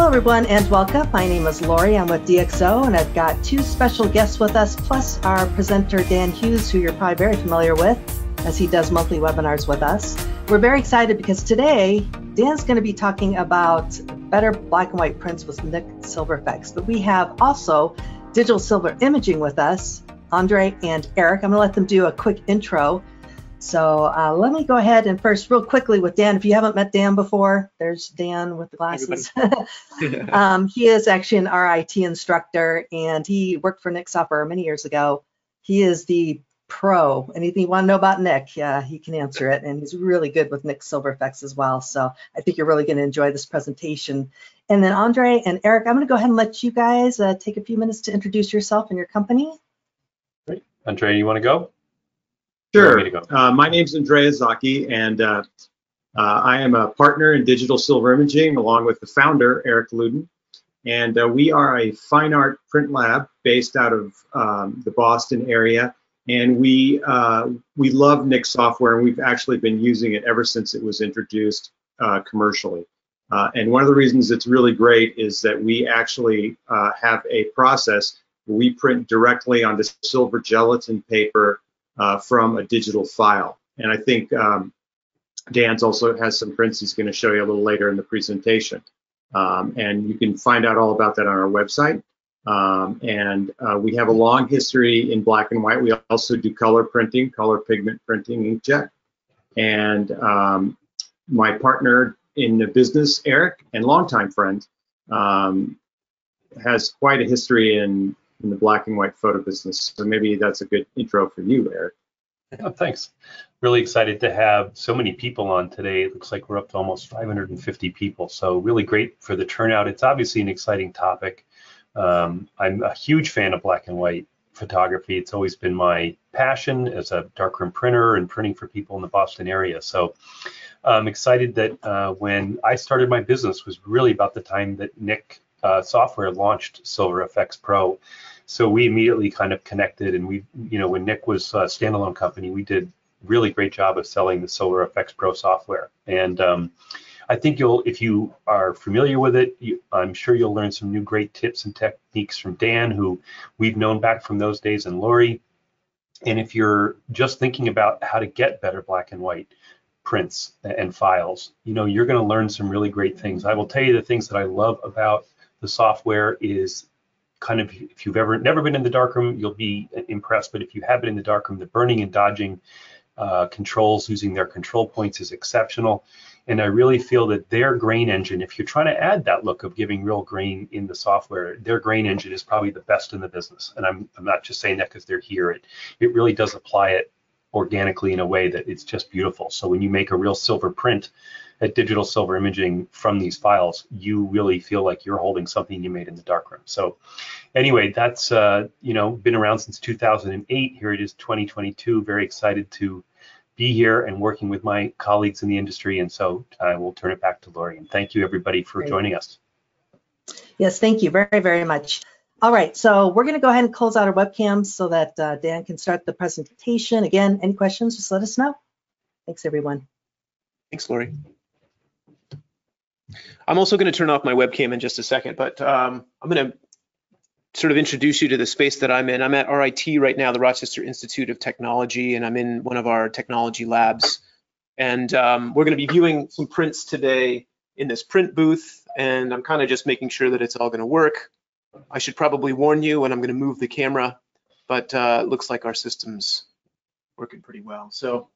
Hello everyone and welcome. My name is Lori. I'm with DxO and I've got two special guests with us, plus our presenter Dan Hughes, who you're probably very familiar with as he does monthly webinars with us. We're very excited because today Dan's going to be talking about better black and white prints with Nik Silver Efex, but we have also digital silver imaging with us, Andre and Eric. I'm going to let them do a quick intro. So let me go ahead and first, real quickly with Dan, if you haven't met Dan before, there's Dan with the glasses. He is actually an RIT instructor and he worked for Nik Software many years ago. He is the pro. Anything you want to know about Nik, yeah, he can answer it. And he's really good with Nik Silver Efex as well. So I think you're really going to enjoy this presentation. And then Andre and Eric, I'm going to go ahead and let you guys take a few minutes to introduce yourself and your company. Great. Andre, you want to go? Sure. My name's Andrea Zaki, and I am a partner in digital silver imaging along with the founder, Eric Luden. And we are a fine art print lab based out of the Boston area. And we love Nik software, and we've actually been using it ever since it was introduced commercially. And one of the reasons it's really great is that we actually have a process where we print directly onto silver gelatin paper from a digital file. And I think Dan's also has some prints he's going to show you a little later in the presentation. And you can find out all about that on our website. We have a long history in black and white. We also do color printing, color pigment printing, inkjet. And my partner in the business, Eric, and longtime friend, has quite a history in the black and white photo business. So maybe that's a good intro for you, Eric. Yeah, thanks. Really excited to have so many people on today. It looks like we're up to almost 550 people. So really great for the turnout. It's obviously an exciting topic. I'm a huge fan of black and white photography. It's always been my passion as a darkroom printer and printing for people in the Boston area. So I'm excited that when I started my business was really about the time that Nik software launched Silver Efex Pro. So we immediately kind of connected, and we, when Nik was a standalone company, we did really great job of selling the Silver Efex Pro software. And I think if you are familiar with it, I'm sure you'll learn some new great tips and techniques from Dan, who we've known back from those days, and Lori. And if you're just thinking about how to get better black and white prints and files, you're going to learn some really great things. I will tell you the things that I love about the software is kind of, if you've never been in the darkroom, you'll be impressed. But if you have been in the darkroom, the burning and dodging controls using their control points is exceptional. And I really feel that their grain engine, if you're trying to add that look of giving real grain in the software, their grain engine is probably the best in the business. And I'm not just saying that because they're here. It really does apply it organically in a way that it's just beautiful. So when you make a real silver print at digital silver imaging from these files, you really feel like you're holding something you made in the darkroom. So anyway, that's been around since 2008. Here it is, 2022. Very excited to be here and working with my colleagues in the industry. And so I will turn it back to Lori. And thank you everybody for joining us. Yes, thank you very, very much. All right, so we're going to go ahead and close out our webcams so that Dan can start the presentation. Again, any questions, just let us know. Thanks, everyone. Thanks, Lori. I'm also going to turn off my webcam in just a second, but I'm going to sort of introduce you to the space that I'm in. I'm at RIT right now, the Rochester Institute of Technology, and I'm in one of our technology labs. And we're going to be viewing some prints today in this print booth, and I'm kind of just making sure that it's all going to work. I should probably warn you when I'm going to move the camera, but it looks like our system's working pretty well. So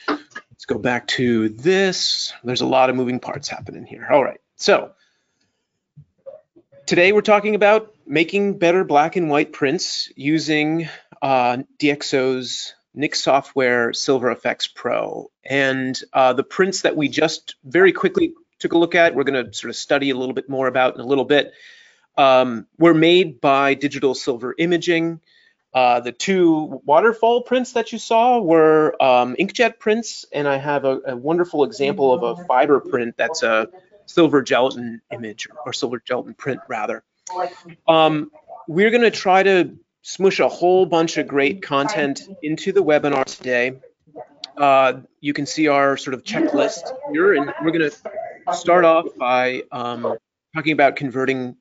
let's go back to this. There's a lot of moving parts happening here. All right, so today we're talking about making better black and white prints using DxO's Nik software Silver Efex Pro. And the prints that we just very quickly took a look at, we're going to sort of study a little bit more about in a little bit, were made by digital silver imaging. The two waterfall prints that you saw were inkjet prints, and I have a wonderful example of a fiber print that's a silver gelatin image, or silver gelatin print rather. We're going to try to smush a whole bunch of great content into the webinar today. You can see our sort of checklist here, and we're going to start off by talking about converting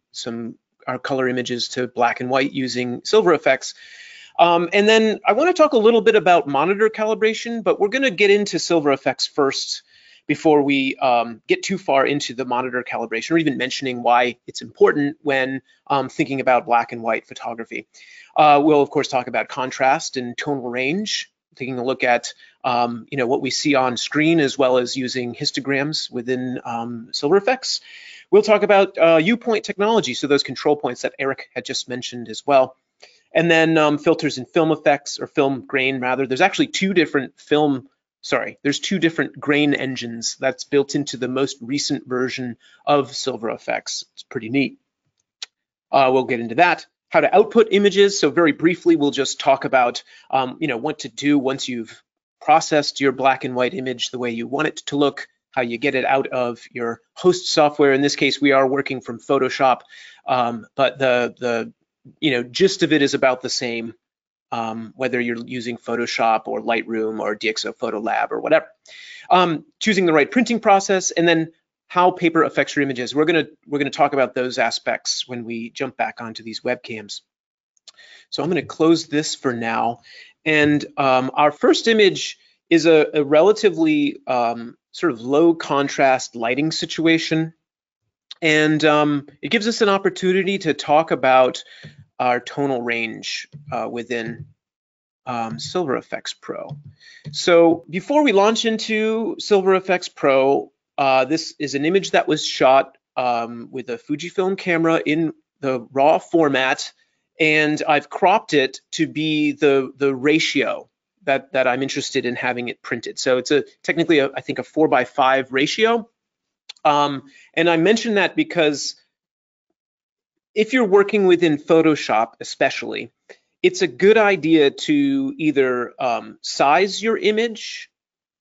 our color images to black and white using Silver Efex. And then I want to talk a little bit about monitor calibration, but we're going to get into Silver Efex first before we get too far into the monitor calibration, or even mentioning why it's important when thinking about black and white photography. We'll of course talk about contrast and tonal range, taking a look at what we see on screen, as well as using histograms within Silver Efex. We'll talk about U-point technology, so those control points that Eric had just mentioned as well. And then filters and film effects, or film grain rather. There's actually two different grain engines that's built into the most recent version of Silver Efex. It's pretty neat. We'll get into that. How to output images. So very briefly, we'll just talk about what to do once you've processed your black and white image the way you want it to look, how you get it out of your host software. In this case, we are working from Photoshop, but the gist of it is about the same, whether you're using Photoshop or Lightroom or DxO Photo Lab or whatever. Choosing the right printing process, and then how paper affects your images. We're gonna talk about those aspects when we jump back onto these webcams. So I'm gonna close this for now. And our first image is a relatively sort of low contrast lighting situation. And it gives us an opportunity to talk about our tonal range within Silver Efex Pro. So before we launch into Silver Efex Pro, this is an image that was shot with a Fujifilm camera in the RAW format, and I've cropped it to be the ratio that I'm interested in having it printed. So it's technically I think a 4:5 ratio. And I mention that because if you're working within Photoshop especially, it's a good idea to either size your image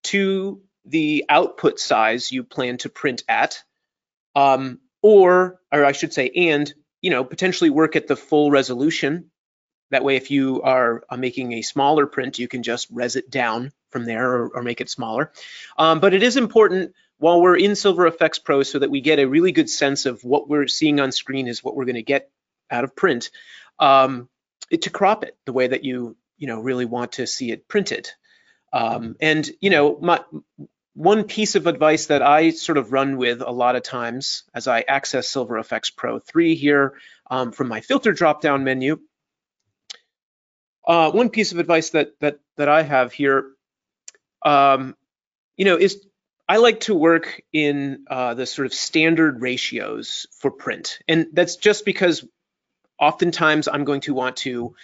to the output size you plan to print at, or I should say, and potentially work at the full resolution. That way, if you are making a smaller print, you can just res it down from there, or make it smaller. But it is important while we're in Silver Efex Pro, so that we get a really good sense of what we're seeing on screen is what we're going to get out of print, to crop it the way that you really want to see it printed. And one piece of advice that I sort of run with a lot of times as I access Silver Efex Pro 3 here from my filter drop-down menu. One piece of advice that I have here, is I like to work in the sort of standard ratios for print, and that's just because oftentimes I'm going to want to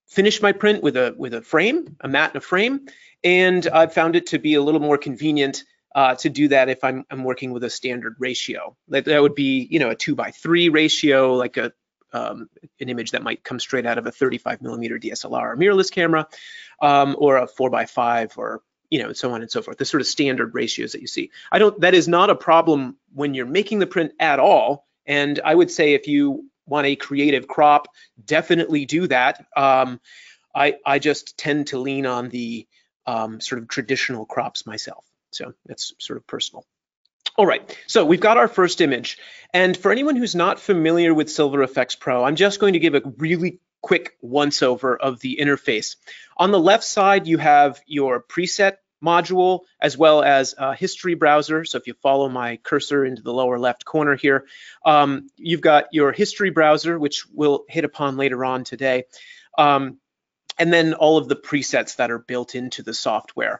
finish my print with a frame, a matte and a frame, and I've found it to be a little more convenient to do that if I'm working with a standard ratio. That would be a 2:3 ratio, like an image that might come straight out of a 35mm DSLR or mirrorless camera, or a 4:5, or so on and so forth. The sort of standard ratios that you see. That is not a problem when you're making the print at all. And I would say if you want a creative crop, definitely do that. I just tend to lean on the sort of traditional crops myself. So that's sort of personal. All right, so we've got our first image. And for anyone who's not familiar with Silver Efex Pro, I'm just going to give a really quick once-over of the interface. On the left side, you have your preset module, as well as a history browser. So if you follow my cursor into the lower left corner here, you've got your history browser, which we'll hit upon later on today, and then all of the presets that are built into the software.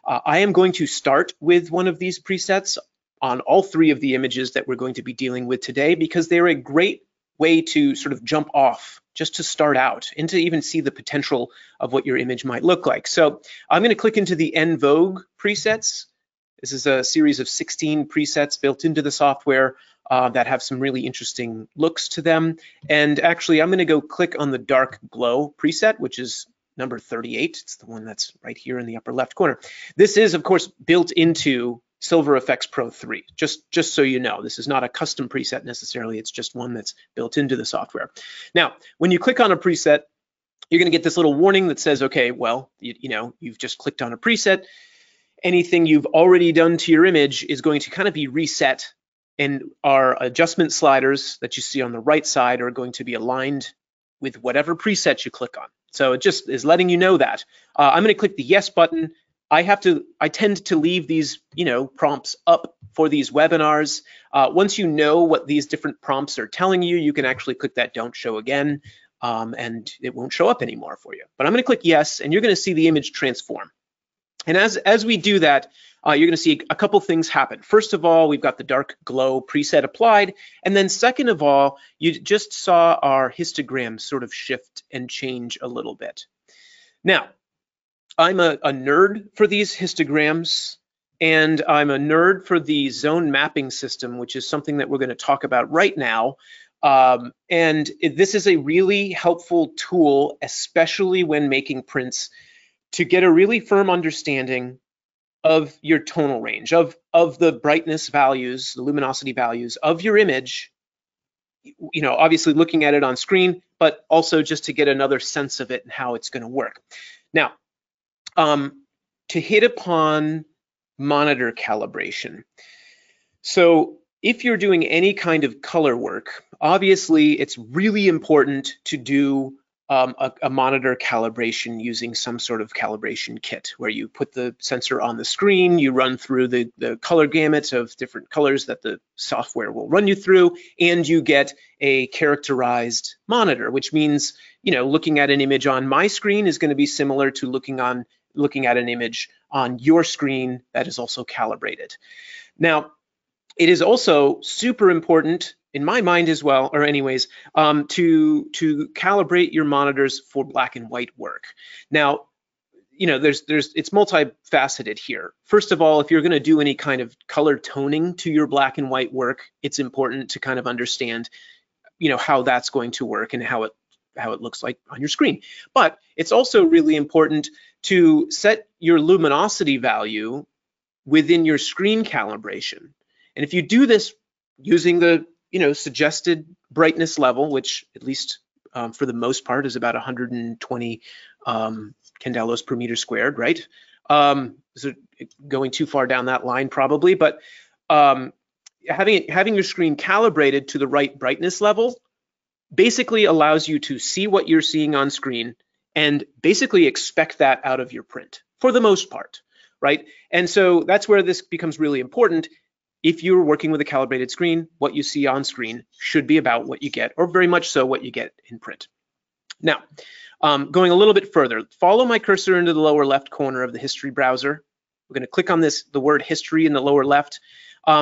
I am going to start with one of these presets on all three of the images that we're going to be dealing with today, because they're a great way to sort of jump off, just to start out and to even see the potential of what your image might look like. So I'm going to click into the En Vogue presets. This is a series of 16 presets built into the software that have some really interesting looks to them. And actually, I'm going to go click on the Dark Glow preset, which is number 38. It's the one that's right here in the upper left corner. This is, of course, built into Silver Efex Pro 3, just so you know. This is not a custom preset necessarily, it's just one that's built into the software. Now, when you click on a preset, you're gonna get this little warning that says, okay, well, you've just clicked on a preset. Anything you've already done to your image is going to kind of be reset, and our adjustment sliders that you see on the right side are going to be aligned with whatever preset you click on. So it just is letting you know that. I'm going to click the yes button. I tend to leave these, prompts up for these webinars. Once you know what these different prompts are telling you, you can actually click that don't show again, and it won't show up anymore for you. But I'm going to click yes, and you're going to see the image transform. And as we do that, you're going to see a couple things happen. First of all, we've got the dark glow preset applied. And then second of all, you just saw our histogram sort of shift and change a little bit. Now, I'm a nerd for these histograms, and I'm a nerd for the zone mapping system, which is something that we're going to talk about right now. This is a really helpful tool, especially when making prints, to get a really firm understanding of your tonal range, of the brightness values, the luminosity values of your image, obviously looking at it on screen, but also just to get another sense of it and how it's going to work. Now, to hit upon monitor calibration. So if you're doing any kind of color work, obviously it's really important to do a monitor calibration using some sort of calibration kit where you put the sensor on the screen, you run through the color gamut of different colors that the software will run you through, and you get a characterized monitor, which means, looking at an image on my screen is going to be similar to looking at an image on your screen that is also calibrated. Now, it is also super important in my mind as well, or anyways, to calibrate your monitors for black and white work. Now, it's multifaceted here. First of all, if you're going to do any kind of color toning to your black and white work, it's important to kind of understand, how that's going to work and how it looks like on your screen. But it's also really important to set your luminosity value within your screen calibration. And if you do this using the suggested brightness level, which at least for the most part is about 120 candelas per meter squared, right? So going too far down that line probably, but having your screen calibrated to the right brightness level basically allows you to see what you're seeing on screen and basically expect that out of your print for the most part, right? And so that's where this becomes really important. If you're working with a calibrated screen, what you see on screen should be about what you get, or very much so what you get in print. Now, going a little bit further, follow my cursor into the lower left corner of the history browser. We're going to click on the word history in the lower left.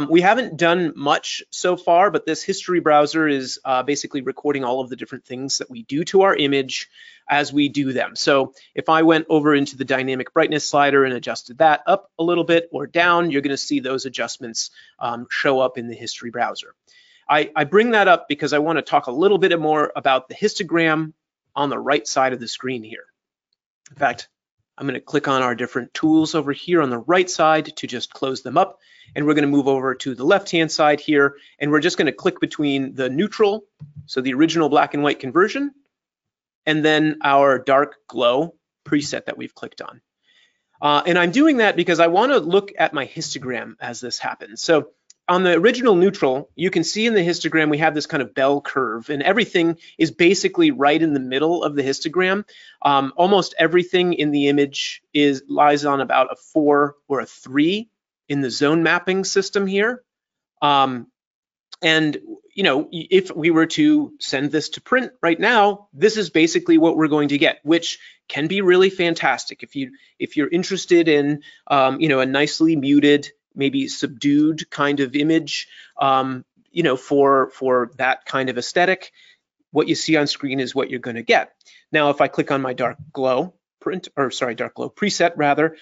We haven't done much so far, but this history browser is basically recording all of the different things that we do to our image as we do them. So if I went over into the dynamic brightness slider and adjusted that up a little bit or down, you're going to see those adjustments show up in the history browser. I bring that up because I want to talk a little bit more about the histogram on the right side of the screen here. In fact, I'm going to click on our different tools over here on the right side to just close them up. And we're going to move over to the left-hand side here, and we're just going to click between the neutral, so the original black and white conversion, and then our dark glow preset that we've clicked on. And I'm doing that because I want to look at my histogram as this happens. So on the original neutral, you can see in the histogram we have this kind of bell curve, and everything is basically right in the middle of the histogram. Almost everything in the image lies on about a 4 or a 3 in the zone mapping system here. And if we were to send this to print right now, this is basically what we're going to get, which can be really fantastic. If you're interested in a nicely muted, maybe subdued kind of image, for that kind of aesthetic, what you see on screen is what you're going to get. Now, if I click on my dark glow preset rather,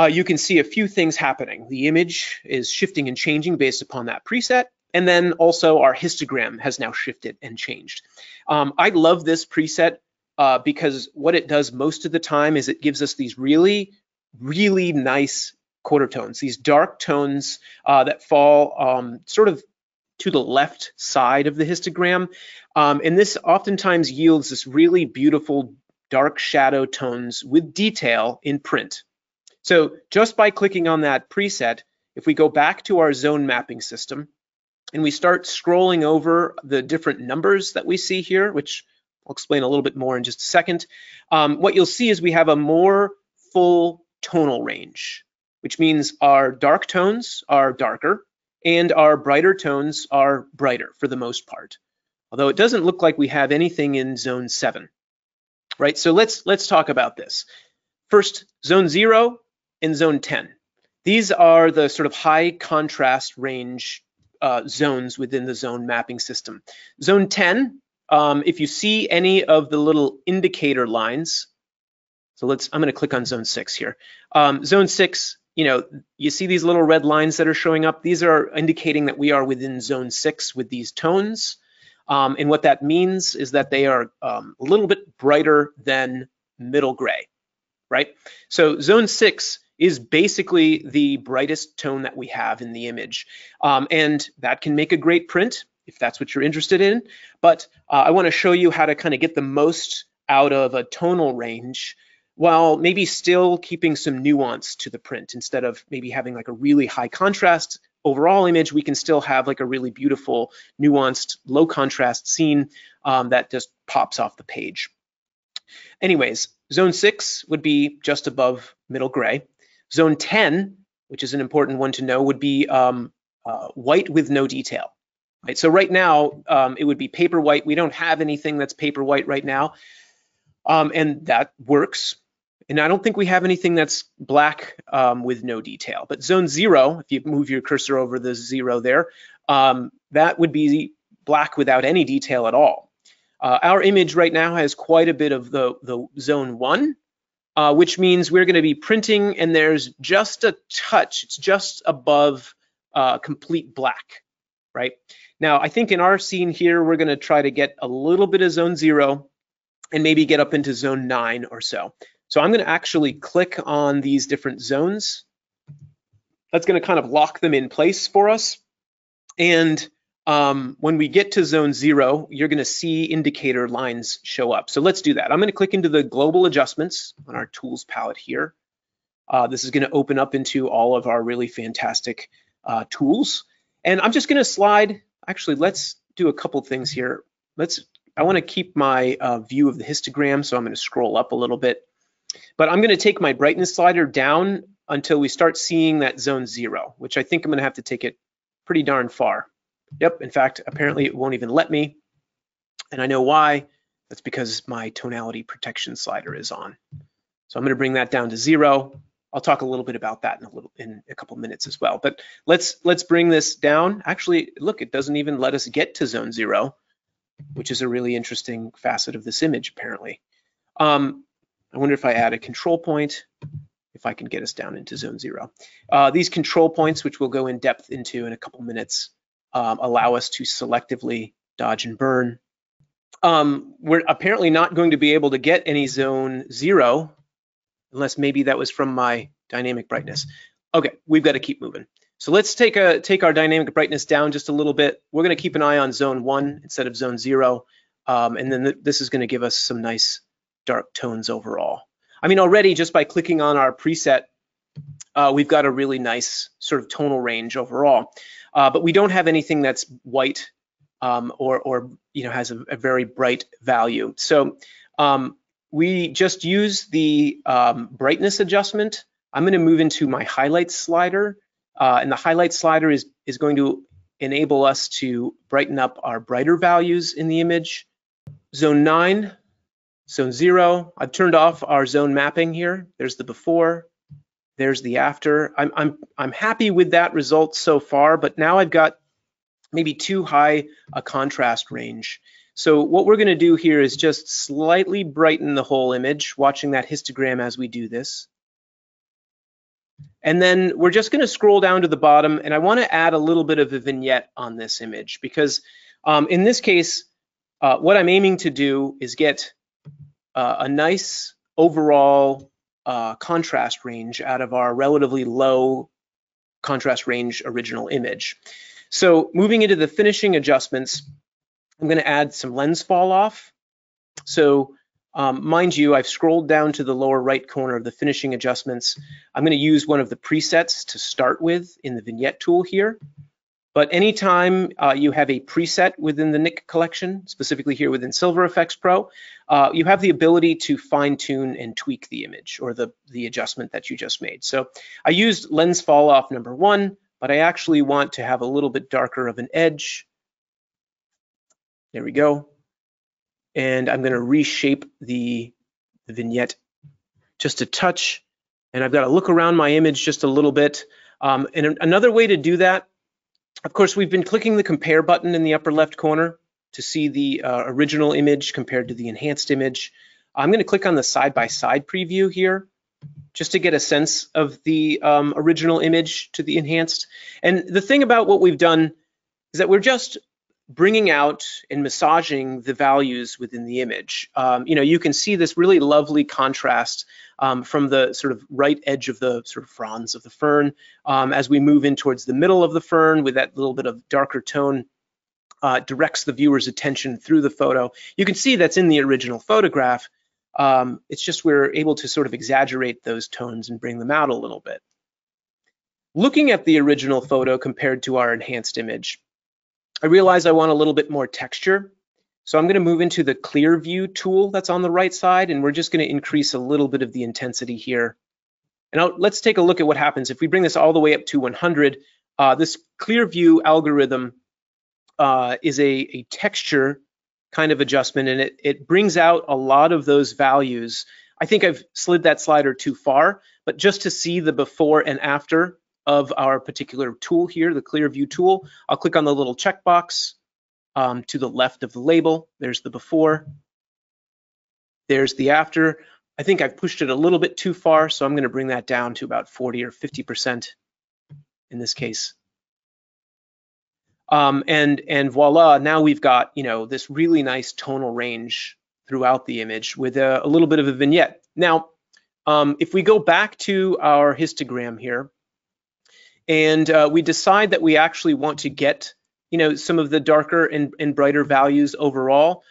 you can see a few things happening. The image is shifting and changing based upon that preset. And then also our histogram has now shifted and changed. I love this preset because what it does most of the time is it gives us these really, really nice quarter tones, these dark tones that fall sort of to the left side of the histogram. And this oftentimes yields this really beautiful dark shadow tones with detail in print. So just by clicking on that preset, if we go back to our zone mapping system, and we start scrolling over the different numbers that we see here, which I'll explain a little bit more in just a second, what you'll see is we have a more full tonal range, which means our dark tones are darker and our brighter tones are brighter for the most part. Although it doesn't look like we have anything in zone 7, right? So let's talk about this. First, zone 0 and zone 10. These are the sort of high contrast range zones within the zone mapping system. Zone 10, if you see any of the little indicator lines, so I'm gonna click on zone 6 here. Zone 6, you see these little red lines that are showing up. These are indicating that we are within zone 6 with these tones. And what that means is that they are a little bit brighter than middle gray, right? So zone 6 is basically the brightest tone that we have in the image. And that can make a great print if that's what you're interested in. But I want to show you how to kind of get the most out of a tonal range while maybe still keeping some nuance to the print. Instead of maybe having like a really high contrast overall image, we can still have like a really beautiful, nuanced, low contrast scene that just pops off the page. Anyways, zone 6 would be just above middle gray. Zone 10, which is an important one to know, would be white with no detail. Right? So right now, it would be paper white. We don't have anything that's paper white right now, and that works. And I don't think we have anything that's black with no detail. But zone 0, if you move your cursor over the 0 there, that would be black without any detail at all. Our image right now has quite a bit of the zone 1, which means we're going to be printing and there's just a touch, it's just above complete black, right? Now, I think in our scene here, we're going to try to get a little bit of zone 0 and maybe get up into zone 9 or so. So I'm going to actually click on these different zones. That's going to kind of lock them in place for us. And when we get to zone 0, you're going to see indicator lines show up. So let's do that. I'm going to click into the global adjustments on our tools palette here. This is going to open up into all of our really fantastic tools. And I'm just going to slide. Actually, let's do a couple things here. I want to keep my view of the histogram, so I'm going to scroll up a little bit. But I'm going to take my brightness slider down until we start seeing that zone 0, which I think I'm going to have to take it pretty darn far. Yep, in fact, apparently it won't even let me. And I know why. That's because my tonality protection slider is on. So I'm going to bring that down to 0. I'll talk a little bit about that in a couple minutes as well. But let's bring this down. Actually, look, it doesn't even let us get to zone 0, which is a really interesting facet of this image, apparently. I wonder if I add a control point, if I can get us down into zone 0. These control points, which we'll go in depth into in a couple minutes, allow us to selectively dodge and burn. We're apparently not going to be able to get any zone 0, unless maybe that was from my dynamic brightness. Okay, we've got to keep moving. So let's take our dynamic brightness down just a little bit. We're going to keep an eye on zone 1 instead of zone 0, and then this is going to give us some nice dark tones overall. I mean, already just by clicking on our preset, we've got a really nice sort of tonal range overall. But we don't have anything that's white or has a very bright value. So we just use the brightness adjustment. I'm going to move into my highlight slider, and the highlight slider is going to enable us to brighten up our brighter values in the image. Zone 9, zone 0. I've turned off our zone mapping here. There's the before. There's the after. I'm happy with that result so far, but now I've got maybe too high a contrast range. So what we're going to do here is just slightly brighten the whole image, watching that histogram as we do this. And then we're just going to scroll down to the bottom, and I want to add a little bit of a vignette on this image because in this case, what I'm aiming to do is get a nice overall contrast range out of our relatively low contrast range original image. So moving into the finishing adjustments, I'm going to add some lens fall off. So mind you, I've scrolled down to the lower right corner of the finishing adjustments. I'm going to use one of the presets to start with in the vignette tool here. But anytime you have a preset within the Nik collection, specifically here within Silver Efex Pro, you have the ability to fine tune and tweak the image or the adjustment that you just made. So I used lens fall off number 1, but I actually want to have a little bit darker of an edge. There we go. And I'm going to reshape the vignette just a touch. And I've got to look around my image just a little bit. And another way to do that, of course, we've been clicking the compare button in the upper left corner to see the original image compared to the enhanced image. I'm going to click on the side-by-side preview here just to get a sense of the original image to the enhanced. And the thing about what we've done is that we're just bringing out and massaging the values within the image. You can see this really lovely contrast from the sort of right edge of the sort of fronds of the fern as we move in towards the middle of the fern with that little bit of darker tone directs the viewer's attention through the photo. You can see that's in the original photograph. It's just we're able to sort of exaggerate those tones and bring them out a little bit. Looking at the original photo compared to our enhanced image, I realize I want a little bit more texture. So I'm going to move into the clear view tool that's on the right side, and we're just going to increase a little bit of the intensity here. And let's take a look at what happens. If we bring this all the way up to 100, this clear view algorithm is a texture kind of adjustment, and it brings out a lot of those values. I think I've slid that slider too far, but just to see the before and after of our particular tool here, the clear view tool, I'll click on the little checkbox to the left of the label. There's the before, there's the after. I think I've pushed it a little bit too far, so I'm going to bring that down to about 40 or 50% in this case. And voila, now we've got this really nice tonal range throughout the image with a little bit of a vignette. Now, if we go back to our histogram here, and we decide that we actually want to get some of the darker and brighter values overall,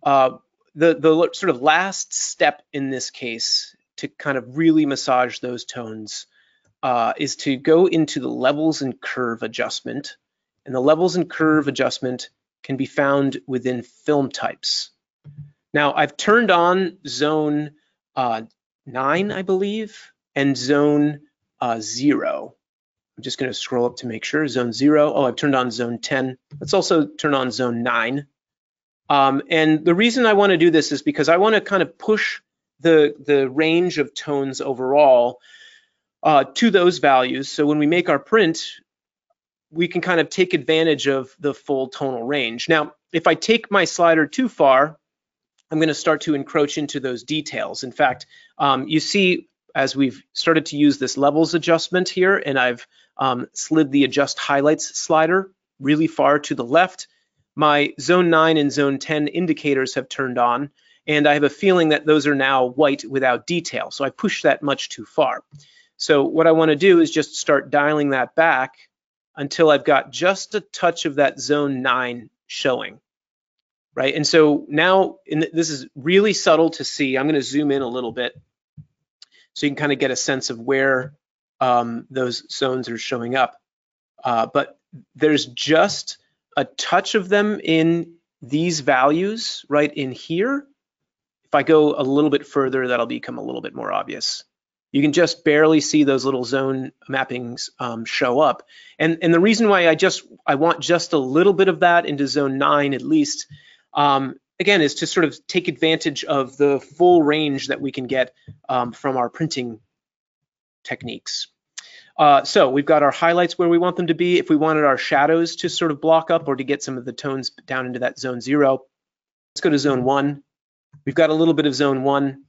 the sort of last step in this case to kind of really massage those tones is to go into the levels and curve adjustment. And the levels and curve adjustment can be found within film types. Now I've turned on zone 9, I believe, and zone 0. I'm just going to scroll up to make sure. Zone 0. Oh, I've turned on zone 10. Let's also turn on zone 9. And the reason I want to do this is because I want to kind of push the range of tones overall to those values. So when we make our print, we can kind of take advantage of the full tonal range. Now, if I take my slider too far, I'm going to start to encroach into those details. In fact, you see, as we've started to use this levels adjustment here, and I've slid the adjust highlights slider really far to the left, my zone 9 and zone 10 indicators have turned on, and I have a feeling that those are now white without detail. So I pushed that much too far. So what I want to do is just start dialing that back until I've got just a touch of that zone 9 showing. Right, and so now this is really subtle to see. I'm going to zoom in a little bit so you can kind of get a sense of where those zones are showing up. But there's just a touch of them in these values right in here. If I go a little bit further, that'll become a little bit more obvious. You can just barely see those little zone mappings show up. And the reason why I want just a little bit of that into zone 9 at least, again, is to sort of take advantage of the full range that we can get from our printing techniques. So we've got our highlights where we want them to be. If we wanted our shadows to sort of block up or to get some of the tones down into that zone 0, let's go to zone 1. We've got a little bit of zone 1.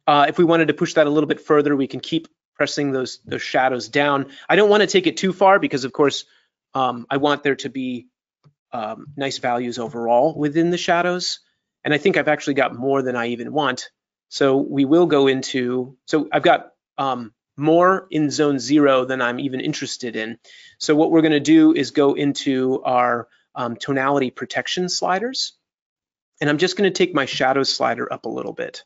If we wanted to push that a little bit further, we can keep pressing those shadows down. I don't want to take it too far because, of course, I want there to be nice values overall within the shadows. And I think I've actually got more than I even want. So we will go into, so I've got more in zone 0 than I'm even interested in. So what we're going to do is go into our tonality protection sliders. And I'm just going to take my shadow slider up a little bit.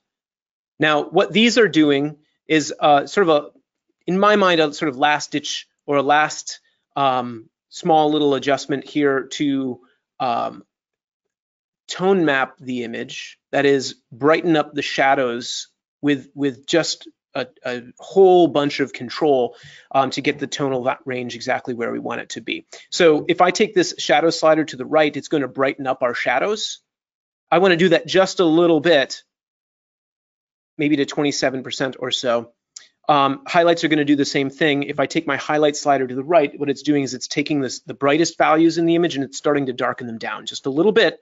Now, what these are doing is sort of in my mind, a sort of last ditch or a last small little adjustment here to tone map the image, that is, brighten up the shadows with just a whole bunch of control to get the tonal range exactly where we want it to be. So if I take this shadow slider to the right, it's going to brighten up our shadows. I want to do that just a little bit, maybe to 27% or so. Highlights are going to do the same thing. If I take my highlight slider to the right, what it's doing is it's taking the brightest values in the image and it's starting to darken them down just a little bit,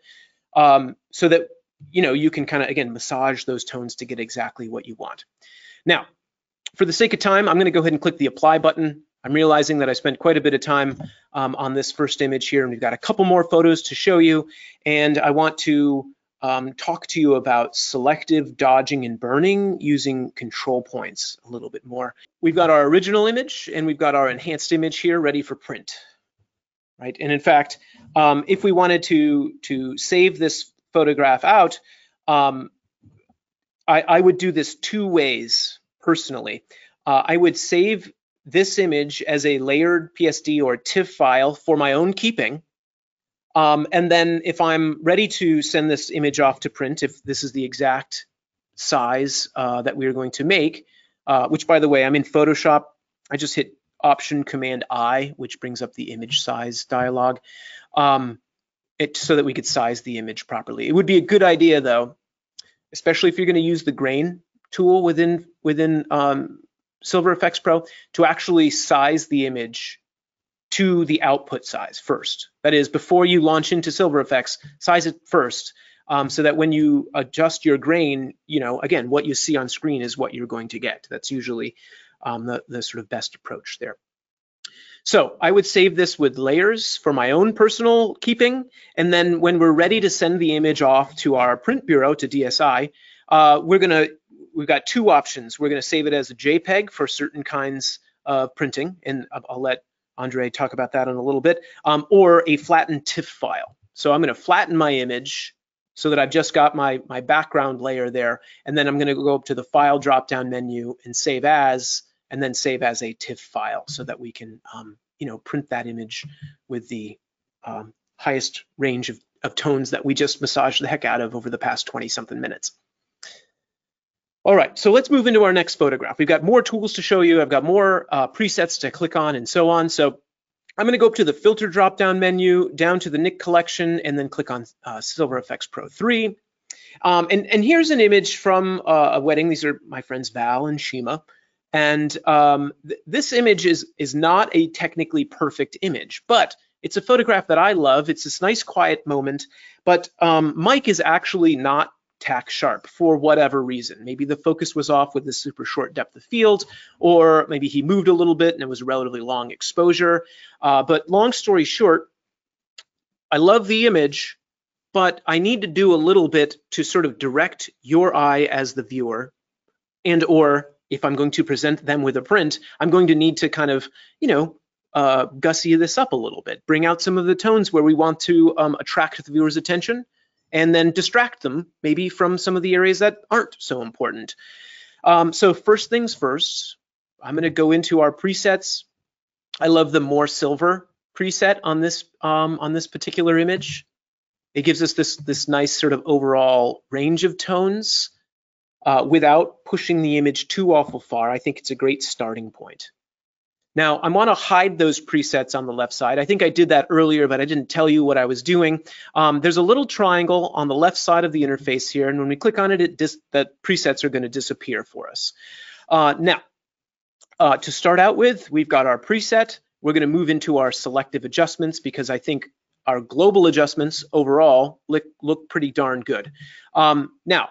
so that you can kind of, again, massage those tones to get exactly what you want. Now, for the sake of time, I'm going to go ahead and click the apply button. I'm realizing that I spent quite a bit of time on this first image here, and we've got a couple more photos to show you, and I want to talk to you about selective dodging and burning using control points a little bit more. We've got our original image and we've got our enhanced image here ready for print, right? And in fact, if we wanted to save this photograph out, I would do this two ways personally. I would save this image as a layered PSD or TIFF file for my own keeping. And then if I'm ready to send this image off to print, if this is the exact size that we're going to make, which by the way, I'm in Photoshop, I just hit Option Command I, which brings up the image size dialog, so that we could size the image properly. It would be a good idea though, especially if you're going to use the grain tool within Silver Efex Pro, to actually size the image to the output size first. That is, before you launch into Silver Efex, size it first, so that when you adjust your grain, again, what you see on screen is what you're going to get. That's usually the sort of best approach there. So I would save this with layers for my own personal keeping, and then when we're ready to send the image off to our print bureau, to DSI, we've got two options. We're gonna save it as a JPEG for certain kinds of printing, and I'll let Andre talk about that in a little bit, or a flattened TIFF file. So I'm going to flatten my image so that I've just got my background layer there, and then I'm going to go up to the File drop-down menu and Save As, and then save as a TIFF file so that we can print that image with the highest range of tones that we just massaged the heck out of over the past 20-something minutes. All right, so let's move into our next photograph. We've got more tools to show you. I've got more presets to click on and so on. So I'm going to go up to the filter drop-down menu, down to the Nik collection, and then click on Silver Efex Pro 3. And here's an image from a wedding. These are my friends Val and Shima. And this image is not a technically perfect image, but it's a photograph that I love. It's this nice quiet moment, but Mike is actually not tack sharp for whatever reason. Maybe the focus was off with the super short depth of field, or maybe he moved a little bit and it was a relatively long exposure. But long story short, I love the image, but I need to do a little bit to sort of direct your eye as the viewer, and or if I'm going to present them with a print, I'm going to need to kind of, gussy this up a little bit, bring out some of the tones where we want to attract the viewer's attention, and then distract them maybe from some of the areas that aren't so important. So first things first, I'm going to go into our presets. I love the More Silver preset on this particular image. It gives us this nice sort of overall range of tones without pushing the image too awful far. I think it's a great starting point. Now, I want to hide those presets on the left side. I think I did that earlier, but I didn't tell you what I was doing. There's a little triangle on the left side of the interface here, and when we click on it, the presets are going to disappear for us. Now, to start out with, we've got our preset. We're going to move into our selective adjustments because I think our global adjustments overall look pretty darn good. Now,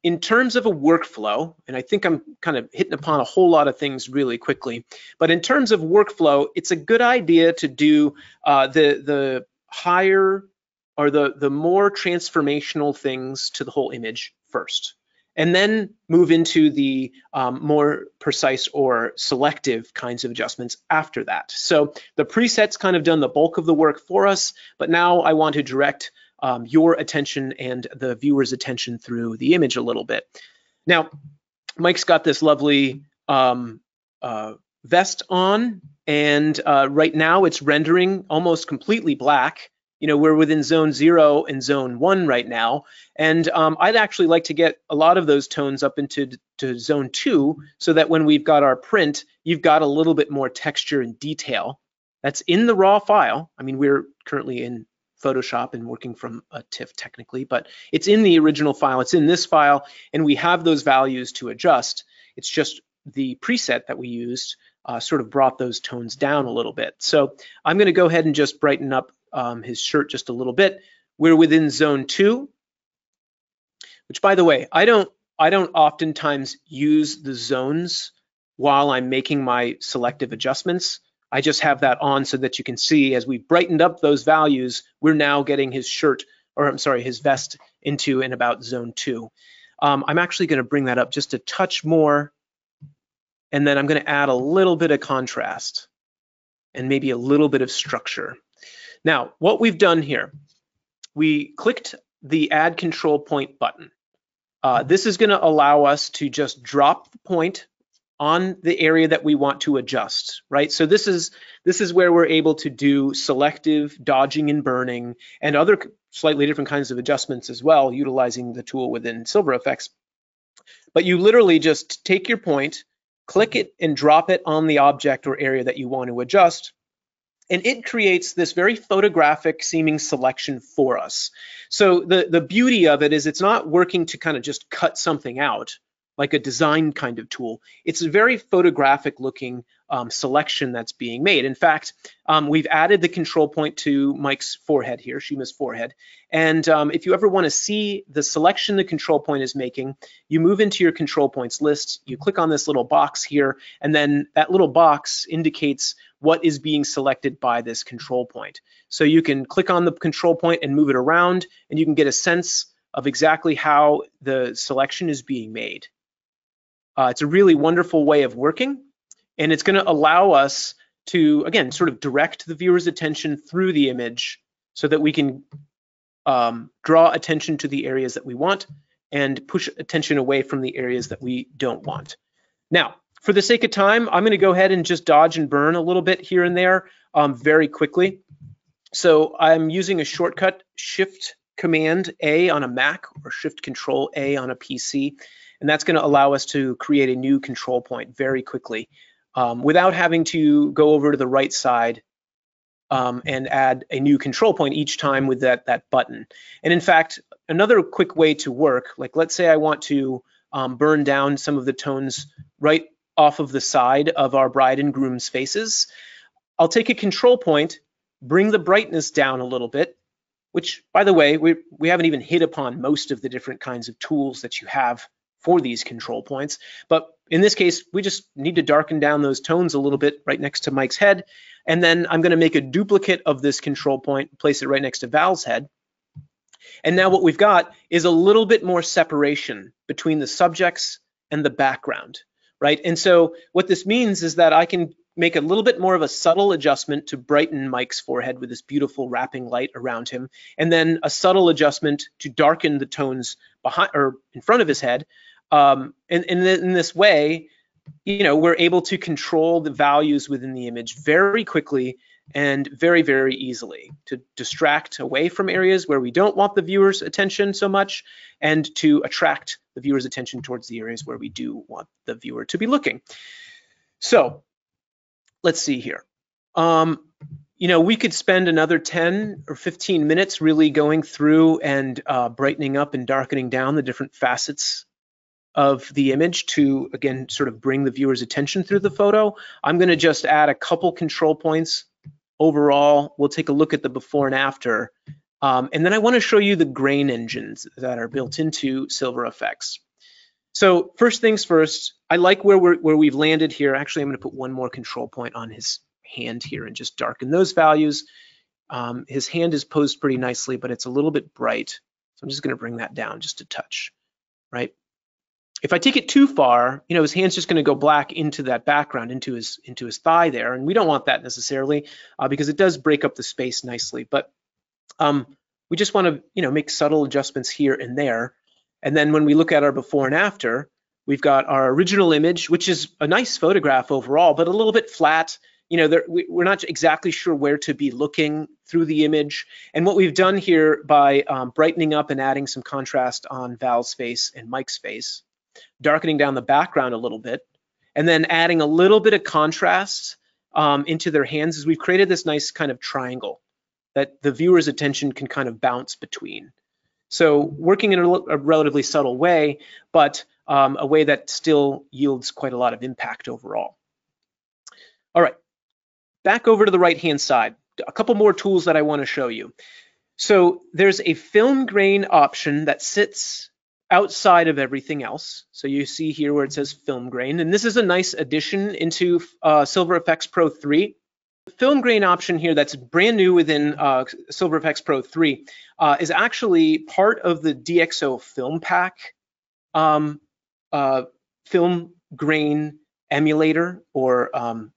in terms of a workflow, and I think I'm kind of hitting upon a whole lot of things really quickly, but in terms of workflow, it's a good idea to do the higher or the more transformational things to the whole image first, and then move into the more precise or selective kinds of adjustments after that. So the preset's kind of done the bulk of the work for us, but now I want to direct your attention and the viewer's attention through the image a little bit. Now, Mike's got this lovely vest on, And right now it's rendering almost completely black. We're within zone 0 and zone 1 right now. And I'd actually like to get a lot of those tones up into zone 2 so that when we've got our print, you've got a little bit more texture and detail. That's in the raw file. I mean, we're currently in Photoshop and working from a TIFF technically, but it's in the original file. It's in this file, and we have those values to adjust. It's just the preset that we used sort of brought those tones down a little bit. So I'm going to go ahead and just brighten up his shirt just a little bit. We're within zone 2, which, by the way, I don't oftentimes use the zones while I'm making my selective adjustments. I just have that on so that you can see as we brightened up those values, we're now getting his shirt, or I'm sorry, his vest into and about zone 2. I'm actually going to bring that up just a touch more, and then I'm going to add a little bit of contrast and maybe a little bit of structure. Now, what we've done here, we clicked the Add Control Point button. This is going to allow us to just drop the point on the area that we want to adjust, right? So this is where we're able to do selective dodging and burning and other slightly different kinds of adjustments as well, utilizing the tool within Silver Efex. But you literally just take your point, click it, and drop it on the object or area that you want to adjust, and it creates this very photographic seeming selection for us. So the beauty of it is it's not working to kind of just cut something out like a design kind of tool. It's a very photographic looking selection that's being made. In fact, we've added the control point to Mike's forehead here, Shima's forehead. And if you ever want to see the selection the control point is making, you move into your control points list, you click on this little box here, and then that little box indicates what is being selected by this control point. So you can click on the control point and move it around, and you can get a sense of exactly how the selection is being made. It's a really wonderful way of working, and it's going to allow us to, again, sort of direct the viewer's attention through the image so that we can draw attention to the areas that we want and push attention away from the areas that we don't want. Now, for the sake of time, I'm going to go ahead and just dodge and burn a little bit here and there very quickly. So I'm using a shortcut, Shift Command A on a Mac or Shift Control A on a PC. And that's going to allow us to create a new control point very quickly without having to go over to the right side and add a new control point each time with that button. And in fact, another quick way to work, like let's say I want to burn down some of the tones right off of the side of our bride and groom's faces. I'll take a control point, bring the brightness down a little bit, which, by the way, we haven't even hit upon most of the different kinds of tools that you have for these control points. But in this case, we just need to darken down those tones a little bit right next to Mike's head. And then I'm going to make a duplicate of this control point, place it right next to Val's head. And now what we've got is a little bit more separation between the subjects and the background, right? And so what this means is that I can make a little bit more of a subtle adjustment to brighten Mike's forehead with this beautiful wrapping light around him, and then a subtle adjustment to darken the tones behind or in front of his head. And in this way, we're able to control the values within the image very quickly and very, very easily to distract away from areas where we don't want the viewer's attention so much, and to attract the viewer's attention towards the areas where we do want the viewer to be looking. So let's see here. We could spend another 10 or 15 minutes really going through and brightening up and darkening down the different facets of the image to, again, sort of bring the viewer's attention through the photo. I'm going to just add a couple control points. Overall, we'll take a look at the before and after. And then I want to show you the grain engines that are built into Silver Efex. So first things first, I like where we've landed here. Actually, I'm going to put one more control point on his hand here and just darken those values. His hand is posed pretty nicely, but it's a little bit bright. So I'm just going to bring that down just a touch, right? If I take it too far, his hand's just going to go black into that background, into his thigh there, and we don't want that necessarily because it does break up the space nicely. But we just want to, make subtle adjustments here and there. And then when we look at our before and after, we've got our original image, which is a nice photograph overall, but a little bit flat, we're not exactly sure where to be looking through the image. And what we've done here by brightening up and adding some contrast on Val's face and Mike's face, darkening down the background a little bit, and then adding a little bit of contrast into their hands, is we've created this nice kind of triangle that the viewer's attention can kind of bounce between. So working in a relatively subtle way, but a way that still yields quite a lot of impact overall. All right, back over to the right-hand side. A couple more tools that I want to show you. So there's a film grain option that sits outside of everything else. So you see here where it says film grain, and this is a nice addition into Silver Efex Pro 3. The film grain option here that's brand new within Silver Efex Pro 3 is actually part of the DxO film pack film grain emulator, or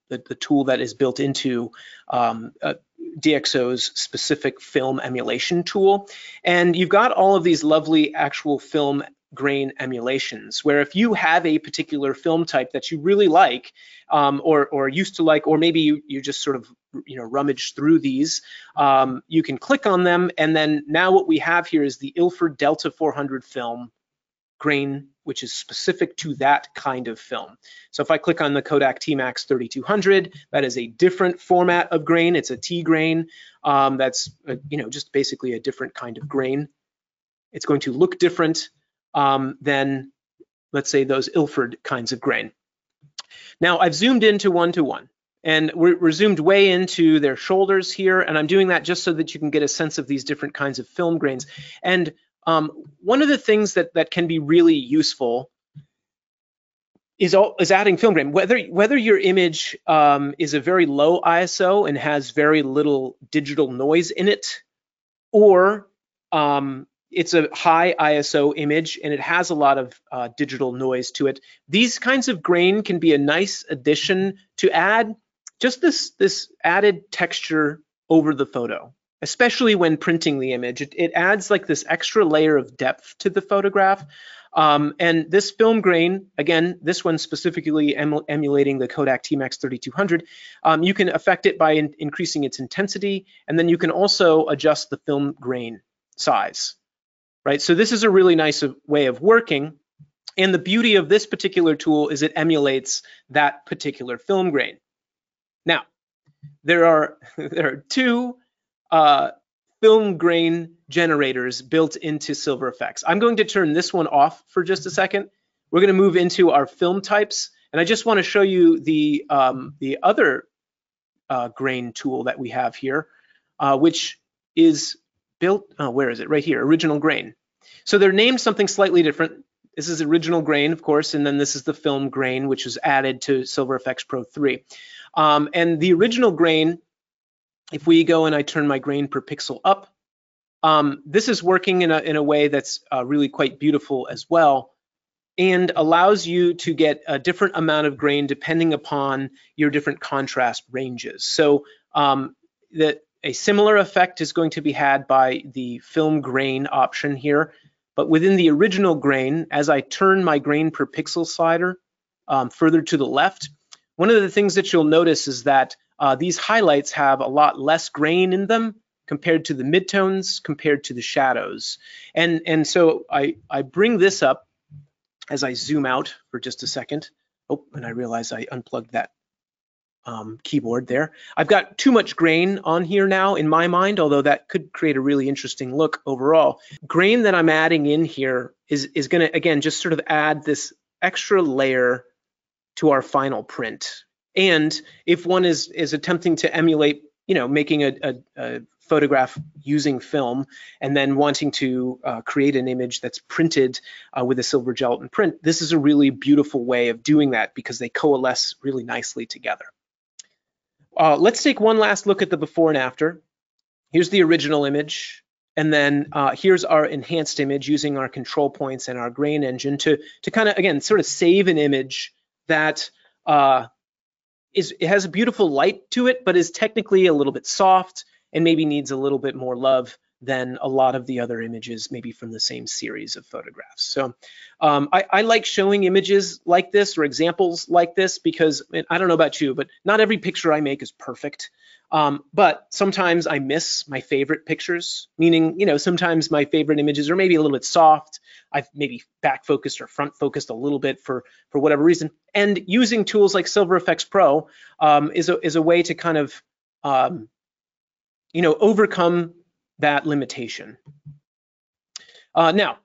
the tool that is built into DxO's specific film emulation tool. And you've got all of these lovely actual film grain emulations, where if you have a particular film type that you really like, or used to like, or maybe you just sort of rummage through these, you can click on them, and then now what we have here is the Ilford Delta 400 film grain, which is specific to that kind of film. So if I click on the Kodak T-Max 3200, that is a different format of grain. It's a T grain. That's just basically a different kind of grain. It's going to look different than, let's say, those Ilford kinds of grain. Now I've zoomed into 1:1, and we're zoomed way into their shoulders here, and I'm doing that just so that you can get a sense of these different kinds of film grains. And one of the things that can be really useful is adding film grain. Whether your image is a very low ISO and has very little digital noise in it, or it's a high ISO image and it has a lot of digital noise to it, these kinds of grain can be a nice addition to add just this added texture over the photo. Especially when printing the image, it adds like this extra layer of depth to the photograph. And this film grain, again, this one specifically emulating the Kodak T-Max 3200, you can affect it by increasing its intensity, and then you can also adjust the film grain size, right? So this is a really nice way of working. And the beauty of this particular tool is it emulates that particular film grain. Now, there are two film grain generators built into Silver Efex. I'm going to turn this one off for just a second. We're going to move into our film types, and I just want to show you the other grain tool that we have here, which is built, where is it? Right here, original grain. So they're named something slightly different. This is original grain, of course, and then this is the film grain, which was added to Silver Efex Pro 3. And the original grain, if we go and I turn my grain per pixel up, this is working in a way that's really quite beautiful as well, and allows you to get a different amount of grain depending upon your different contrast ranges. So a similar effect is going to be had by the film grain option here, but within the original grain, as I turn my grain per pixel slider further to the left, one of the things that you'll notice is that these highlights have a lot less grain in them compared to the midtones, compared to the shadows. And so I bring this up as I zoom out for just a second. Oh, and I realize I unplugged that keyboard there. I've got too much grain on here now in my mind, although that could create a really interesting look overall. Grain that I'm adding in here is gonna, again, just sort of add this extra layer to our final print. And if one is attempting to emulate, making a photograph using film and then wanting to create an image that's printed with a silver gelatin print, this is a really beautiful way of doing that because they coalesce really nicely together. Let's take one last look at the before and after. Here's the original image, and then here's our enhanced image using our control points and our grain engine to kind of, again, sort of save an image that it has a beautiful light to it, but is technically a little bit soft and maybe needs a little bit more love than a lot of the other images, maybe from the same series of photographs. So I like showing images like this or examples like this because, I don't know about you, but not every picture I make is perfect. But sometimes I miss my favorite pictures, meaning, you know, sometimes my favorite images are maybe a little bit soft. I've maybe back focused or front focused a little bit for whatever reason. And using tools like Silver Efex Pro is a way to kind of, you know, overcome that limitation. Now,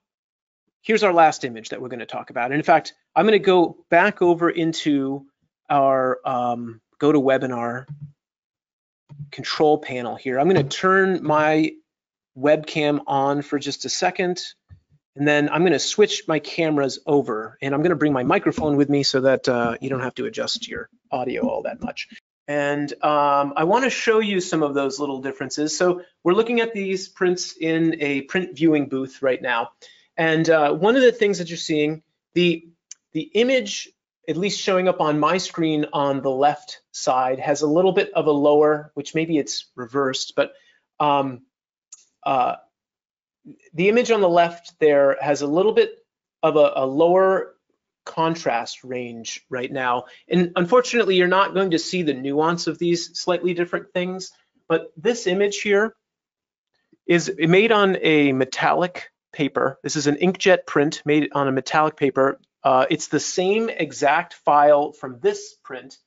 here's our last image that we're going to talk about. And in fact, I'm going to go back over into our GoToWebinar control panel here. I'm going to turn my webcam on for just a second, and then I'm going to switch my cameras over, and I'm going to bring my microphone with me so that you don't have to adjust your audio all that much. And I want to show you some of those little differences. So we're looking at these prints in a print viewing booth right now. And one of the things that you're seeing, the image, at least showing up on my screen on the left side, has a little bit of a lower, which maybe it's reversed, but the image on the left there has a little bit of a lower contrast range right now. And unfortunately, you're not going to see the nuance of these slightly different things, but this image here is made on a metallic paper. This is an inkjet print made on a metallic paper. It's the same exact file from this print,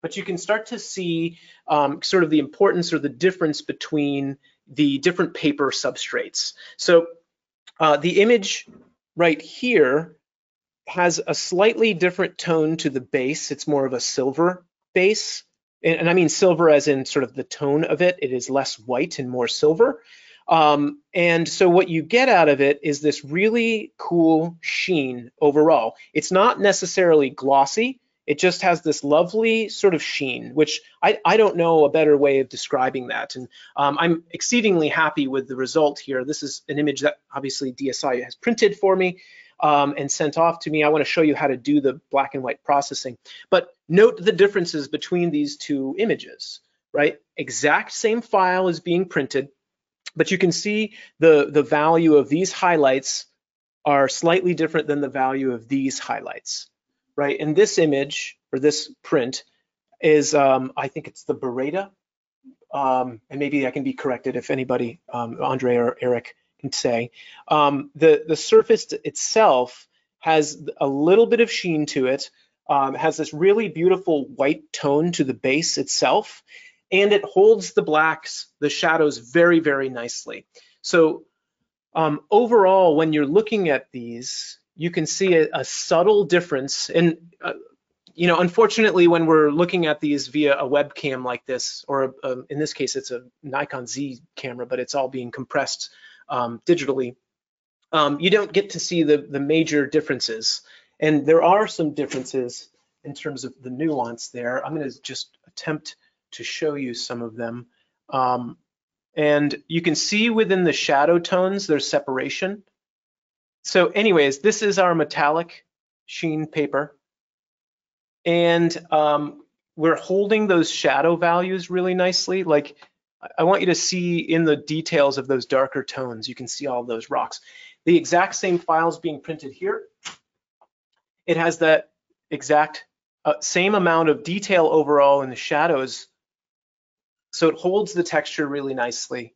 but you can start to see sort of the importance or the difference between the different paper substrates. So the image right here has a slightly different tone to the base. It's more of a silver base. And I mean silver as in sort of the tone of it. It is less white and more silver. And so what you get out of it is this really cool sheen overall. It's not necessarily glossy. It just has this lovely sort of sheen, which I don't know a better way of describing that. And I'm exceedingly happy with the result here. This is an image that obviously DSI has printed for me and sent off to me. I want to show you how to do the black and white processing. But note the differences between these two images, right? Exact same file is being printed, but you can see the value of these highlights are slightly different than the value of these highlights, right? And this image, or this print, is, I think it's the Beretta, and maybe I can be corrected if anybody, Andre or Eric, can say. The surface itself has a little bit of sheen to it, has this really beautiful white tone to the base itself, and it holds the blacks, the shadows very, very nicely. So overall, when you're looking at these, you can see a subtle difference. And you know, unfortunately, when we're looking at these via a webcam like this, or in this case, it's a Nikon Z camera, but it's all being compressed digitally, you don't get to see the major differences. And there are some differences in terms of the nuance there. I'm going to just attempt to show you some of them. And you can see within the shadow tones, there's separation. So anyways, this is our metallic sheen paper. And we're holding those shadow values really nicely. Like, I want you to see in the details of those darker tones, you can see all those rocks. The exact same files being printed here. It has that exact same amount of detail overall in the shadows. So it holds the texture really nicely.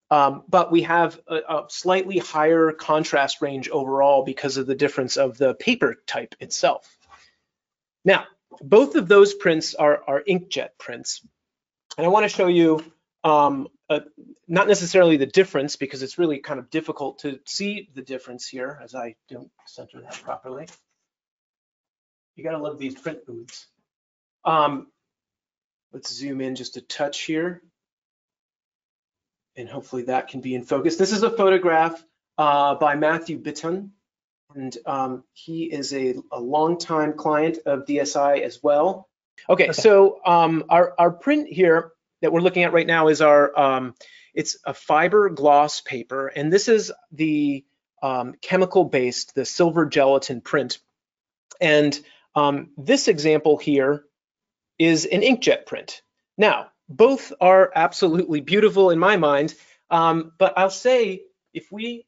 But we have a slightly higher contrast range overall because of the difference of the paper type itself. Now, both of those prints are inkjet prints. And I want to show you not necessarily the difference, because it's really kind of difficult to see the difference here as I don't center that properly. You got to love these print booths. Let's zoom in just a touch here. And hopefully that can be in focus. This is a photograph by Matthew Bitton. And he is a longtime client of DSI as well. Okay, so our print here that we're looking at right now is our, it's a fiber gloss paper. And this is the chemical-based, the silver gelatin print. And this example here is an inkjet print. Now, both are absolutely beautiful in my mind. But I'll say, if we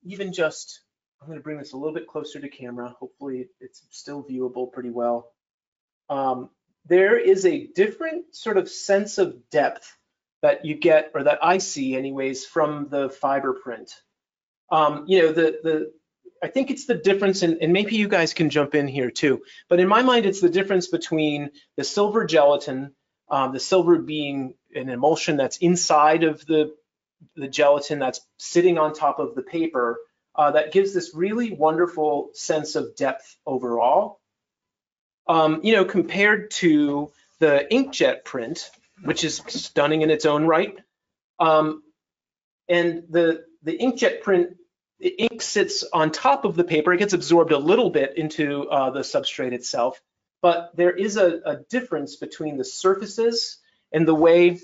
even just, I'm going to bring this a little bit closer to camera. Hopefully it's still viewable pretty well. There is a different sort of sense of depth that you get, or that I see anyways, from the fiber print. You know, I think it's the difference, and maybe you guys can jump in here too, but in my mind, it's the difference between the silver gelatin, the silver being an emulsion that's inside of the gelatin that's sitting on top of the paper, that gives this really wonderful sense of depth overall. You know, compared to the inkjet print, which is stunning in its own right. And the inkjet print, the ink sits on top of the paper. It gets absorbed a little bit into the substrate itself, but there is a difference between the surfaces and the way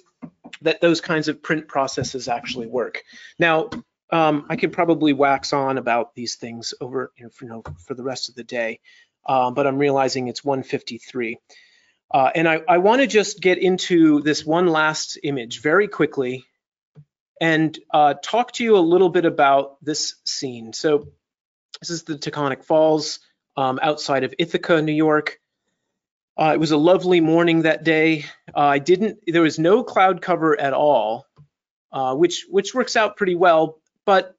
that those kinds of print processes actually work. Now, I could probably wax on about these things over, for the rest of the day, but I'm realizing it's 1:53. And I want to just get into this one last image very quickly and talk to you a little bit about this scene. So this is the Taconic Falls outside of Ithaca, New York. It was a lovely morning that day. There was no cloud cover at all, which works out pretty well, but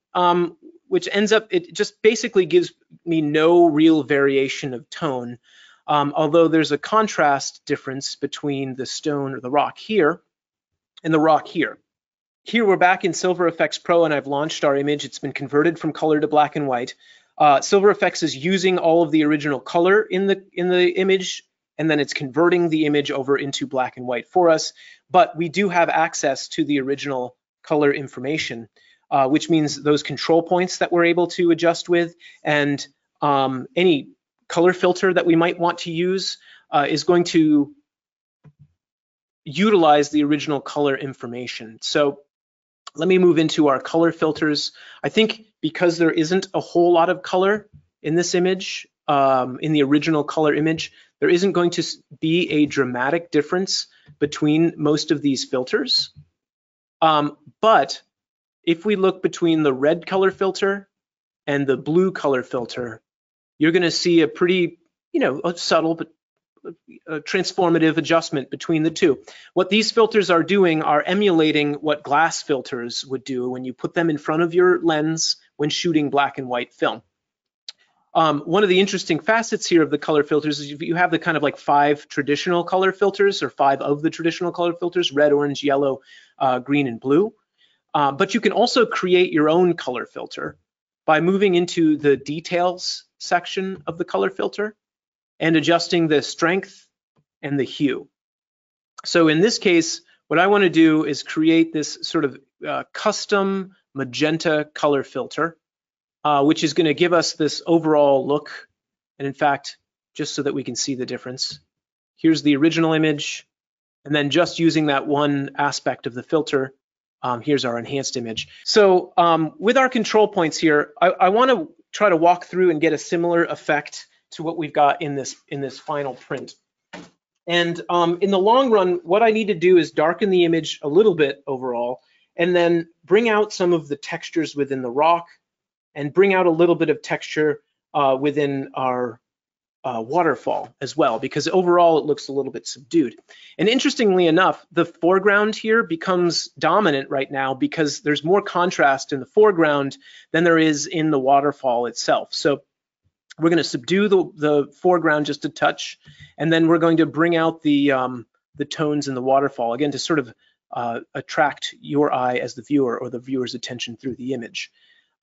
which ends up, it just basically gives me no real variation of tone. Although there's a contrast difference between the stone or the rock here and the rock here. Here we're back in Silver Efex Pro, and I've launched our image. It's been converted from color to black and white. Silver Efex is using all of the original color in the image, and then it's converting the image over into black and white for us. But we do have access to the original color information, which means those control points that we're able to adjust with, and any color filter that we might want to use is going to utilize the original color information. So let me move into our color filters. I think because there isn't a whole lot of color in this image, in the original color image, there isn't going to be a dramatic difference between most of these filters. But if we look between the red color filter and the blue color filter, you're going to see a pretty, a subtle but transformative adjustment between the two. What these filters are doing are emulating what glass filters would do when you put them in front of your lens when shooting black and white film. One of the interesting facets here of the color filters is you have the kind of like 5 traditional color filters, or 5 of the traditional color filters: red, orange, yellow, green, and blue. But you can also create your own color filter by moving into the details section of the color filter and adjusting the strength and the hue. So in this case, what I want to do is create this sort of custom magenta color filter, which is going to give us this overall look. And in fact, just so that we can see the difference, here's the original image, and then just using that one aspect of the filter, here's our enhanced image. So with our control points here, I want to try to walk through and get a similar effect to what we've got in this final print. And in the long run, what I need to do is darken the image a little bit overall, and then bring out some of the textures within the rock, and bring out a little bit of texture within our waterfall as well, because overall it looks a little bit subdued. And interestingly enough, the foreground here becomes dominant right now because there's more contrast in the foreground than there is in the waterfall itself. So we're going to subdue the foreground just a touch, and then we're going to bring out the tones in the waterfall, again, to sort of attract your eye as the viewer, or the viewer's attention through the image.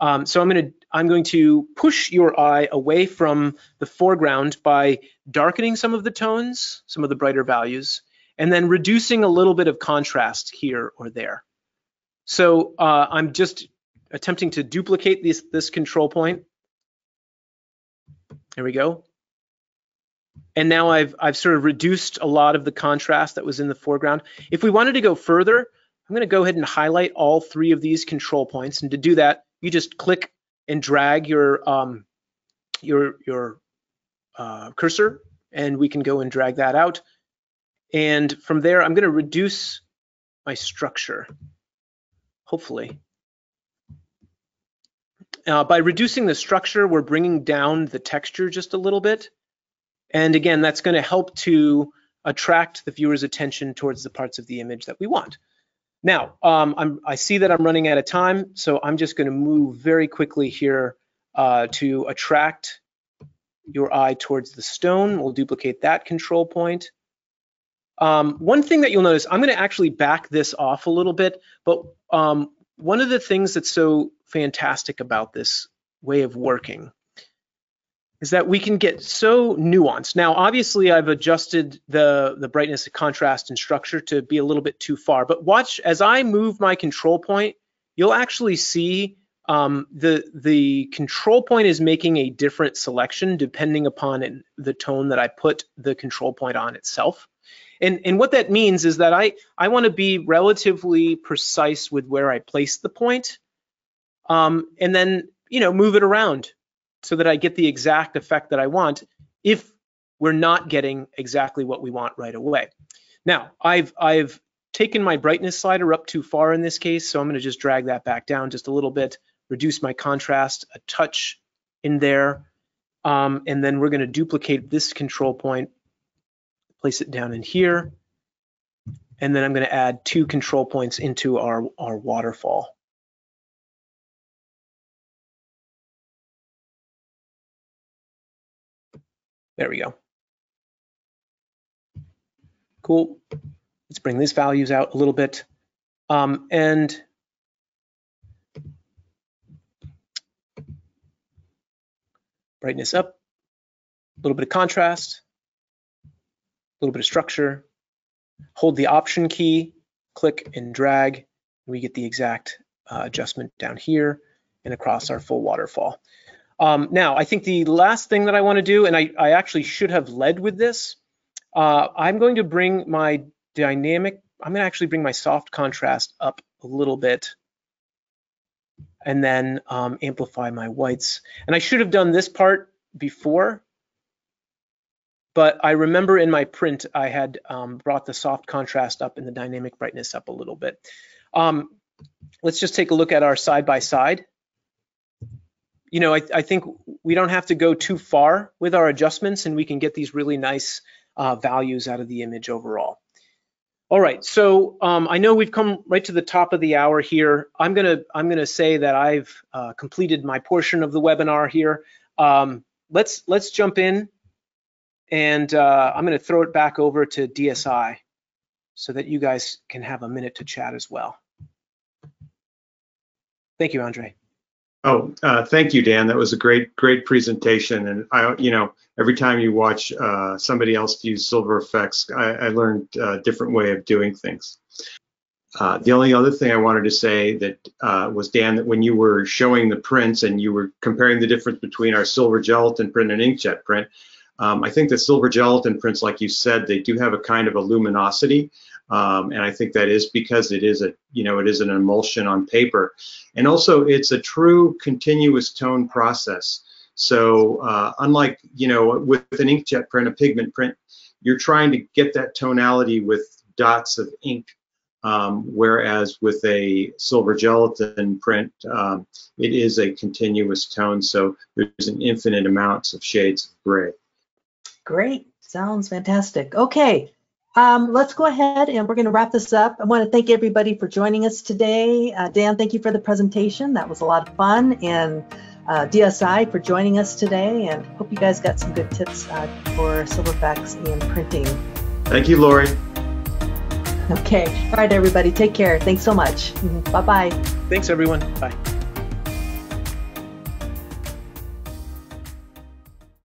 So I'm going to push your eye away from the foreground by darkening some of the tones, some of the brighter values, and then reducing a little bit of contrast here or there. So I'm just attempting to duplicate this control point. There we go. And now I've sort of reduced a lot of the contrast that was in the foreground. If we wanted to go further, I'm going to go ahead and highlight all 3 of these control points. And to do that, you just click and drag your cursor, and we can go and drag that out. And from there, I'm going to reduce my structure hopefully. By reducing the structure, we're bringing down the texture just a little bit. And again, that's going to help to attract the viewer's attention towards the parts of the image that we want. Now, I see that I'm running out of time, so I'm just going to move very quickly here to attract your eye towards the stone. We'll duplicate that control point. One thing that you'll notice, I'm going to actually back this off a little bit, but one of the things that's so fantastic about this way of working is that we can get so nuanced. Now, obviously, I've adjusted the brightness, contrast, and structure to be a little bit too far, but watch as I move my control point, you'll actually see the control point is making a different selection depending upon the tone that I put the control point on itself. And what that means is that I want to be relatively precise with where I place the point, and then move it around so that I get the exact effect that I want if we're not getting exactly what we want right away. Now, I've taken my brightness slider up too far in this case, so I'm going to just drag that back down just a little bit, reduce my contrast a touch in there, and then we're going to duplicate this control point, place it down in here, and then I'm going to add 2 control points into our waterfall. There we go. Cool. Let's bring these values out a little bit. And brightness up, a little bit of contrast, a little bit of structure. Hold the Option key, click and drag, and we get the exact adjustment down here and across our full waterfall. Now, I think the last thing that I want to do, and I actually should have led with this, I'm going to bring my dynamic, I'm going to actually bring my soft contrast up a little bit and then amplify my whites. And I should have done this part before, but I remember in my print I had brought the soft contrast up and the dynamic brightness up a little bit. Let's just take a look at our side-by-side. I think we don't have to go too far with our adjustments, and we can get these really nice values out of the image overall. All right, so I know we've come right to the top of the hour here. I'm gonna say that I've completed my portion of the webinar here. Let's jump in, and I'm gonna throw it back over to DSI so that you guys can have a minute to chat as well. Thank you, Andre. Oh, thank you, Dan. That was a great presentation. And every time you watch somebody else use Silver Efex, I learned a different way of doing things. The only other thing I wanted to say that was, Dan, that when you were showing the prints and you were comparing the difference between our silver gelatin print and inkjet print, I think the silver gelatin prints, like you said, they do have a kind of a luminosity. And I think that is because it is an emulsion on paper, and also it's a true continuous tone process. So unlike with an inkjet print, a pigment print, you're trying to get that tonality with dots of ink, whereas with a silver gelatin print, it is a continuous tone. So there's an infinite amounts of shades of gray. Great, sounds fantastic. Okay. Let's go ahead and we're going to wrap this up. I want to thank everybody for joining us today. Dan, thank you for the presentation. That was a lot of fun. And DSI for joining us today. And hope you guys got some good tips for Silver Efex and printing. Thank you, Lori. Okay. All right, everybody. Take care. Thanks so much. Bye-bye. Thanks, everyone. Bye.